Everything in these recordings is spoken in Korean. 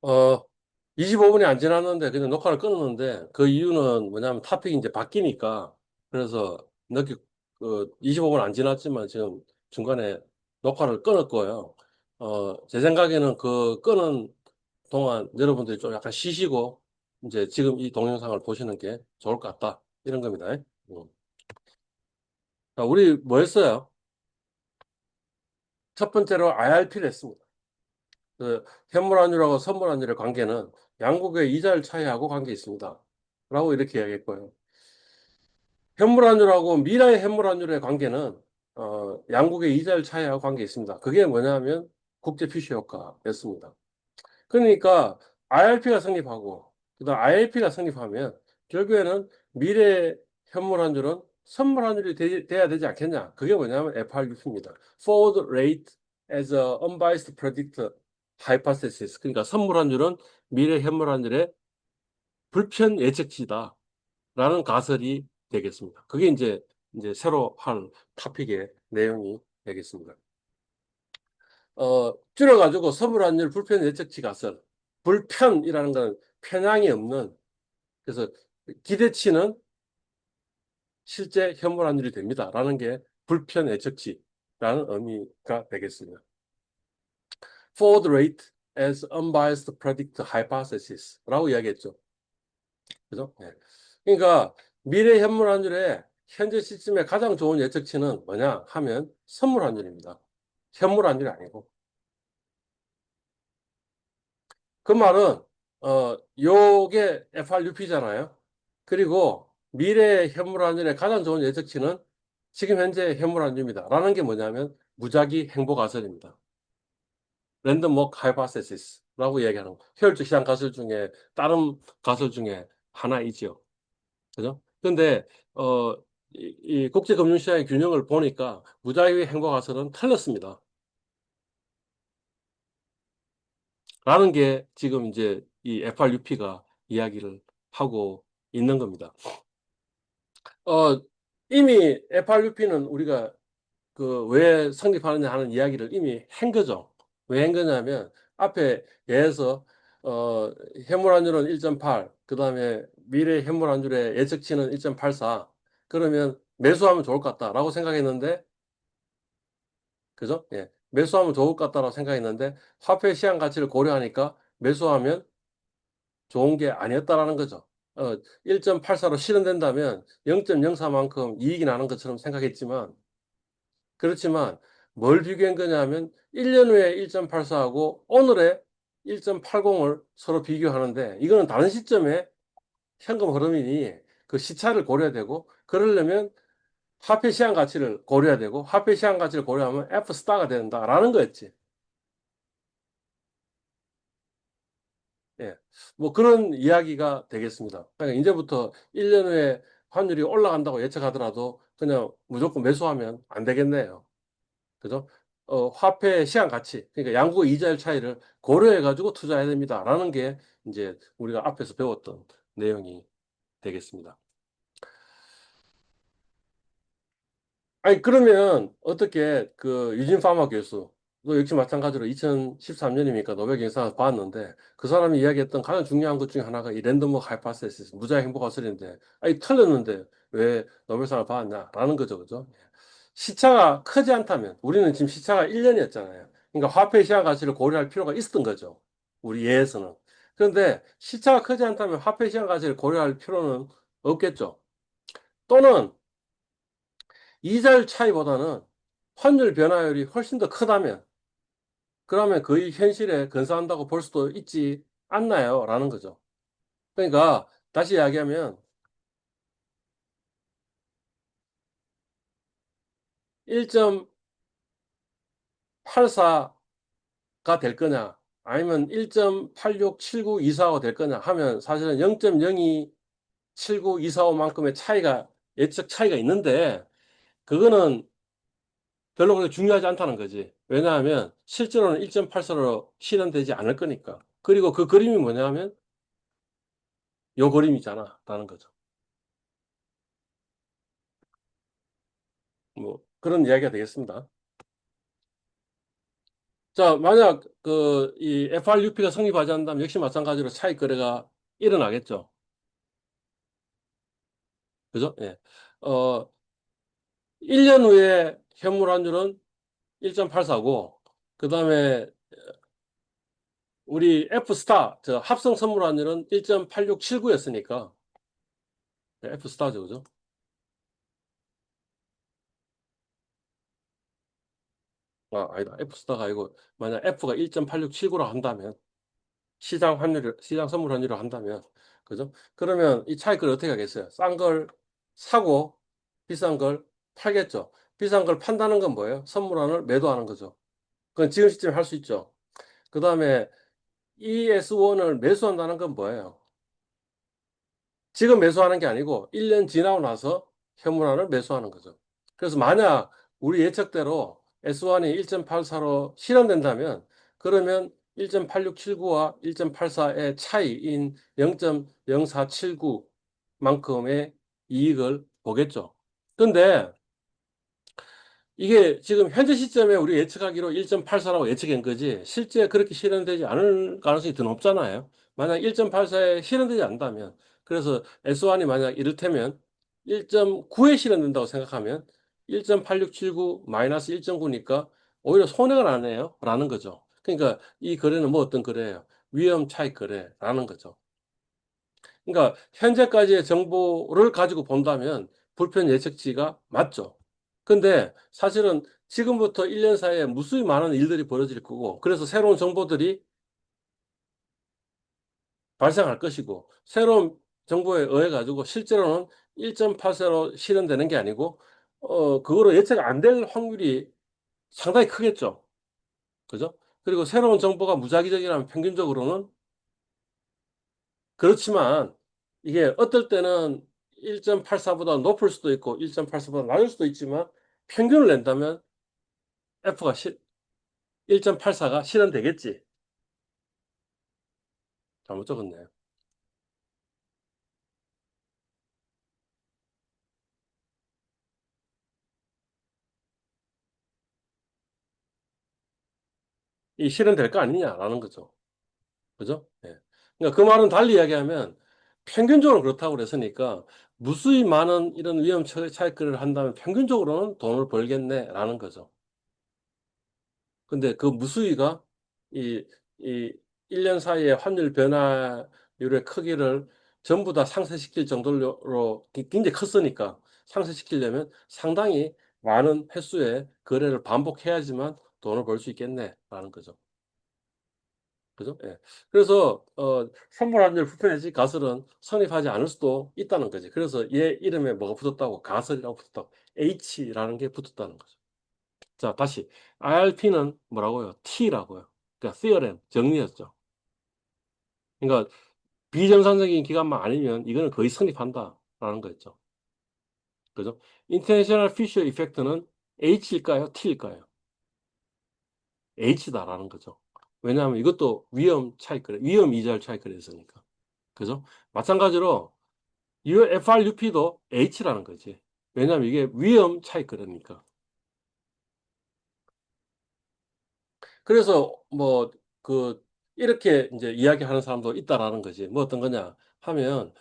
어, 25분이 안 지났는데 그냥 녹화를 끊었는데 그 이유는 뭐냐면 토픽이 이제 바뀌니까 그래서 늦게 25분 안 지났지만 지금 중간에 녹화를 끊었고요. 제 생각에는 그 끊은 동안 여러분들이 좀 약간 쉬시고 이제 지금 이 동영상을 보시는 게 좋을 것 같다. 이런 겁니다. 자, 우리 뭐 했어요? 첫 번째로 IRP를 했습니다. 그 현물환율하고 선물환율의 관계는 양국의 이자율 차이하고 관계 있습니다. 라고 이렇게 이야기했고요. 현물환율하고 미래의 현물환율의 관계는 양국의 이자율 차이하고 관계 있습니다. 그게 뭐냐면 국제 표시 효과였습니다. 그러니까 IRP가 성립하고 그다음 ILP가 성립하면 결국에는 미래 현물환율은 선물환율이 돼야 되지 않겠냐? 그게 뭐냐면 FRUP입니다. Forward Rate as a Unbiased Predictor Hypothesis. 그러니까 선물환율은 미래 현물환율의 불편 예측치다라는 가설이 되겠습니다. 그게 이제 새로 할 토픽의 내용이 되겠습니다. 줄여가지고 선물환율 불편 예측치 가설. 불편이라는 건 편향이 없는, 그래서 기대치는 실제 현물환율이 됩니다. 라는 게 불편 예측치라는 의미가 되겠습니다. Forward rate as unbiased predict hypothesis 라고 이야기했죠. 그죠? 네. 그러니까 미래 현물환율의 현재 시점에 가장 좋은 예측치는 뭐냐 하면 선물환율입니다. 현물환율이 아니고. 그 말은 요게 FRUP잖아요. 그리고 미래 현물환율의 가장 좋은 예측치는 지금 현재 현물환율입니다. 라는 게 뭐냐면 무작위 행보 가설입니다. 랜덤 워크 하이포테시스라고 이야기하는 거. 효율적 시장 가설 중에 다른 가설 중에 하나이죠. 그죠? 근데 어, 이 국제금융시장의 균형을 보니까 무작위 행보 가설은 틀렸습니다. 라는 게 지금 이제 이 FRUP가 이야기를 하고 있는 겁니다. 어, 이미 FRUP는 우리가 그 왜 성립하느냐 하는 이야기를 이미 한 거죠. 왜 한 거냐면 앞에 예에서 현물환율은 1.8, 그다음에 미래 현물환율의 예측치는 1.84. 그러면 매수하면 좋을 것 같다라고 생각했는데, 그죠? 예. 매수하면 좋을 것 같다라고 생각했는데 화폐 시장 가치를 고려하니까 매수하면 좋은 게 아니었다라는 거죠. 1.84로 실현된다면 0.04만큼 이익이 나는 것처럼 생각했지만, 그렇지만 뭘 비교한 거냐면 1년 후에 1.84하고 오늘의 1.80을 서로 비교하는데, 이거는 다른 시점에 현금 흐름이니 그 시차를 고려해야 되고, 그러려면 화폐 시장 가치를 고려해야 되고, 화폐 시장 가치를 고려하면 F 스타가 된다라는 거였지. 예. 뭐 그런 이야기가 되겠습니다. 그러니까 이제부터 1년 후에 환율이 올라간다고 예측하더라도 그냥 무조건 매수하면 안 되겠네요. 그죠? 화폐 시장 가치, 그러니까 양국의 이자율 차이를 고려해가지고 투자해야 됩니다라는 게 이제 우리가 앞에서 배웠던 내용이 되겠습니다. 아니, 그러면 어떻게 그 유진 파마 교수, 또 역시 마찬가지로 2013년이니까 노벨 경상을 받았는데 그 사람이 이야기했던 가장 중요한 것 중에 하나가 이 랜덤워크 하이파세시스, 무자 행보 가설인데, 아니, 틀렸는데 왜 노벨상을 받았냐라는 거죠. 그죠? 시차가 크지 않다면, 우리는 지금 시차가 1년이었잖아요. 그러니까 화폐 시장 가치를 고려할 필요가 있었던 거죠. 우리 예에서는. 그런데 시차가 크지 않다면 화폐 시장 가치를 고려할 필요는 없겠죠. 또는 이자율 차이보다는 환율 변화율이 훨씬 더 크다면, 그러면 거의 현실에 근사한다고 볼 수도 있지 않나요? 라는 거죠. 그러니까 다시 이야기하면 1.84가 될 거냐, 아니면 1.867924가 될 거냐 하면 사실은 0.027924만큼의 차이가, 예측 차이가 있는데, 그거는 별로 그렇게 중요하지 않다는 거지. 왜냐하면 실제로는 1.84로 실현되지 않을 거니까. 그리고 그 그림이 뭐냐면 요 그림이잖아 라는 거죠. 뭐 그런 이야기가 되겠습니다. 자, 만약 이 FRUP가 성립하지 않는다면 역시 마찬가지로 차익 거래가 일어나겠죠. 그죠? 예. 어, 1년 후에 현물 환율은 1.84고, 그 다음에 우리 F스타, 저 합성 선물 환율은 1.8679였으니까, F스타죠, 그죠? 아니다. F스타가 아니고, 만약 F가 1.8679라 한다면, 시장 선물 환율을 한다면, 그죠? 그러면 이 차익을 어떻게 하겠어요? 싼 걸 사고, 비싼 걸 팔겠죠. 비싼 걸 판다는 건 뭐예요? 선물환을 매도하는 거죠. 그건 지금 시점에 할 수 있죠. 그 다음에 ES1을 매수한다는 건 뭐예요? 지금 매수하는 게 아니고 1년 지나고 나서 현물환을 매수하는 거죠. 그래서 만약 우리 예측대로 S1이 1.84로 실현된다면 그러면 1.8679와 1.84의 차이인 0.0479만큼의 이익을 보겠죠. 근데 이게 지금 현재 시점에 우리 예측하기로 1.84라고 예측한 거지 실제 그렇게 실현되지 않을 가능성이 더 높잖아요. 만약 1.84에 실현되지 않는다면 그래서 S1이 만약 이를테면 1.9에 실현된다고 생각하면 1.8679 마이너스 1.9니까 오히려 손해가 나네요. 라는 거죠. 그러니까 이 거래는 뭐 어떤 거래예요? 위험 차익 거래라는 거죠. 그러니까 현재까지의 정보를 가지고 본다면 불편 예측치가 맞죠. 근데 사실은 지금부터 1년 사이에 무수히 많은 일들이 벌어질 거고, 그래서 새로운 정보들이 발생할 것이고, 새로운 정보에 의해 가지고 실제로는 1.8세로 실현되는 게 아니고, 그거로 예측 안 될 확률이 상당히 크겠죠. 그죠? 그리고 새로운 정보가 무작위적이라면 평균적으로는 그렇지만 이게 어떨 때는 1.84보다 높을 수도 있고 1.84보다 낮을 수도 있지만 평균을 낸다면 F가 1.84가 실현되겠지. 잘못 적었네요. 이 실현될 거 아니냐라는 거죠. 그죠? 예. 그러니까 그 말은 달리 이야기하면 평균적으로 그렇다고 그랬으니까 무수히 많은 이런 위험 차익들을 한다면 평균적으로는 돈을 벌겠네라는 거죠. 근데 그 무수히가 이, 이 1년 사이에 환율 변화율의 크기를 전부 다 상쇄시킬 정도로 굉장히 컸으니까 상쇄시키려면 상당히 많은 횟수의 거래를 반복해야지만 돈을 벌 수 있겠네라는 거죠. 그죠? 예. 그래서 선물 환율 불편해지 가설은 성립하지 않을 수도 있다는 거지. 그래서 얘 이름에 뭐가 붙었다고 가설이라고 붙었다고 H라는 게 붙었다는 거죠. 자, 다시. IRP는 뭐라고요? T라고요. 그러니까 theorem, 정리였죠. 그러니까 비정상적인 기간만 아니면 이거는 거의 성립한다라는 거였죠. 그죠? International Fisher Effect는 H일까요? T일까요? H다라는 거죠. 왜냐하면 이것도 위험 차익 거래, 위험 이자율 차익거래였으니까. 그죠? 마찬가지로 FRUP도 H라는 거지. 왜냐하면 이게 위험 차익거래니까. 그래서 뭐 이렇게 이제 이야기하는 사람도 있다라는 거지. 뭐 어떤 거냐 하면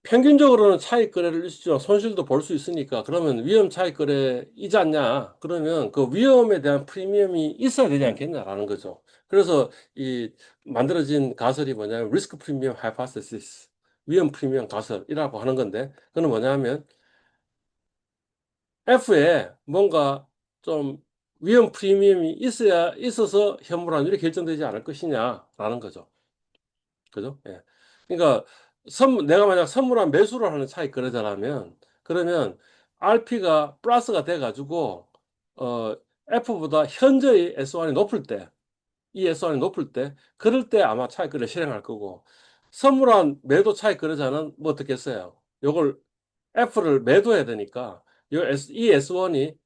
평균적으로는 차익 거래를 일시적 손실도 볼 수 있으니까 그러면 위험 차익 거래이지 않냐? 그러면 그 위험에 대한 프리미엄이 있어야 되지 않겠냐라는 거죠. 그래서 이 만들어진 가설이 뭐냐면 리스크 프리미엄 하이포테시스, 위험 프리미엄 가설이라고 하는 건데 그건 뭐냐면 F에 뭔가 좀 위험 프리미엄이 있어서 현물 환율이 결정되지 않을 것이냐라는 거죠. 그죠? 예. 그러니까 내가 만약 선물한 매수를 하는 차익 거래자라면 그러면 RP가 플러스가 돼 가지고 어 F보다 현저히 S1이 높을 때, 이 S1이 높을 때 그럴 때 아마 차익 거래 실행할 거고 선물한 매도 차익 거래자는 뭐 어떻겠어요? 요걸 F를 매도해야 되니까 이 S1이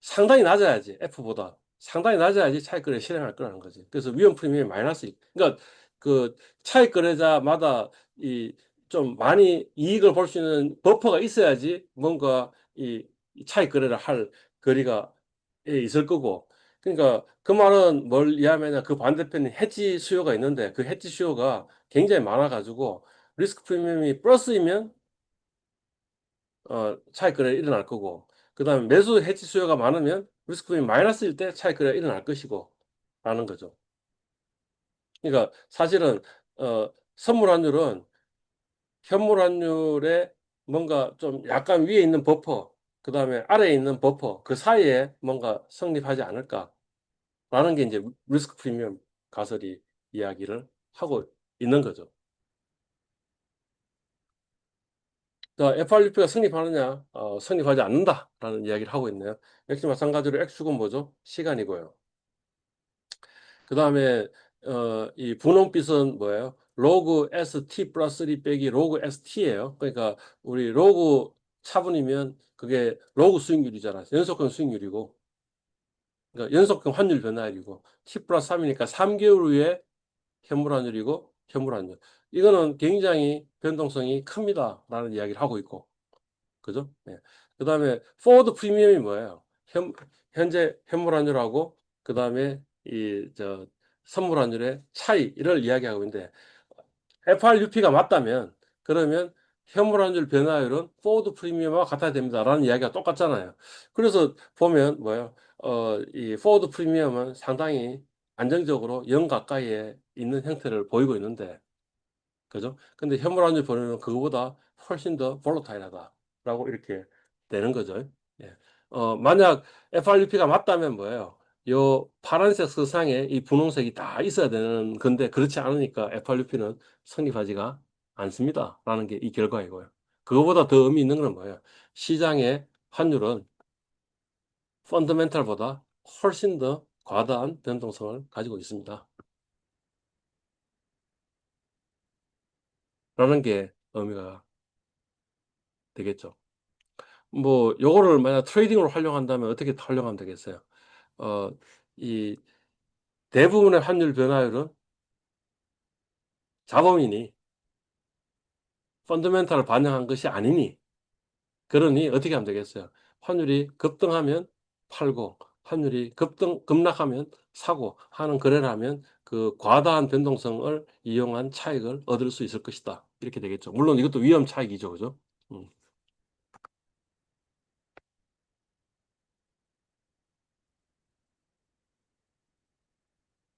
상당히 낮아야지, F보다. 상당히 낮아야지 차익 거래 실행할 거라는 거지. 그래서 위험 프리미엄이 마이너스. 그러니까 그 차익 거래자마다 이 좀 많이 이익을 볼 수 있는 버퍼가 있어야지 뭔가 이 차익 거래를 할 거리가 있을 거고. 그러니까 그 말은 뭘 이해하면 그 반대편에 해지 수요가 있는데 그 해지 수요가 굉장히 많아가지고 리스크 프리미엄이 플러스이면 차익 거래가 일어날 거고 그다음에 매수 해지 수요가 많으면 리스크 프리미엄이 마이너스일 때 차익 거래가 일어날 것이고 라는 거죠. 그러니까 사실은 선물 환율은 현물 환율에 뭔가 좀 약간 위에 있는 버퍼 그다음에 아래에 있는 버퍼 그 사이에 뭔가 성립하지 않을까라는 게 이제 리스크 프리미엄 가설이 이야기를 하고 있는 거죠. 그러니까 FRUP가 성립하느냐, 성립하지 않는다라는 이야기를 하고 있네요. 역시 마찬가지로 X축은 뭐죠? 시간이고요. 그 다음에 이 분홍빛은 뭐예요? 로그 ST 플러스 3 빼기 로그 ST예요. 그러니까 우리 로그 차분이면 그게 로그 수익률이잖아. 연속근 수익률이고, 그러니까 연속근 환율 변화율이고, T 플러스 3이니까 3개월 후에 현물 환율이고, 현물 환율. 이거는 굉장히 변동성이 큽니다라는 이야기를 하고 있고, 그죠? 네. 그 다음에 포워드 프리미엄이 뭐예요? 현재 현물 환율하고 그 다음에 이 저 선물 환율의 차이를 이야기하고 있는데 FRUP가 맞다면 그러면 현물 환율 변화율은 포워드 프리미엄과 같아야 됩니다라는 이야기가 똑같잖아요. 그래서 보면 뭐예요? 이 포워드 프리미엄은 상당히 안정적으로 0 가까이에 있는 형태를 보이고 있는데 그죠? 근데 현물환율 보면은 그거보다 훨씬 더 볼로타일하다라고 이렇게 되는 거죠. 예. 만약 FRUP가 맞다면 뭐예요? 요 파란색 선상에 이 분홍색이 다 있어야 되는 건데 그렇지 않으니까 FRUP는 성립하지가 않습니다. 라는 게 이 결과이고요. 그거보다 더 의미 있는 건 뭐예요? 시장의 환율은 펀더멘탈보다 훨씬 더 과다한 변동성을 가지고 있습니다. 라는 게 의미가 되겠죠. 뭐 요거를 만약 트레이딩으로 활용한다면 어떻게 활용하면 되겠어요? 어, 이 대부분의 환율 변화율은 자본인이 펀더멘탈을 반영한 것이 아니니 그러니 어떻게 하면 되겠어요? 환율이 급등하면 팔고 환율이 급락하면 사고 하는 거래를 하면 그 과다한 변동성을 이용한 차익을 얻을 수 있을 것이다. 이렇게 되겠죠. 물론 이것도 위험 차익이죠. 그죠? 음.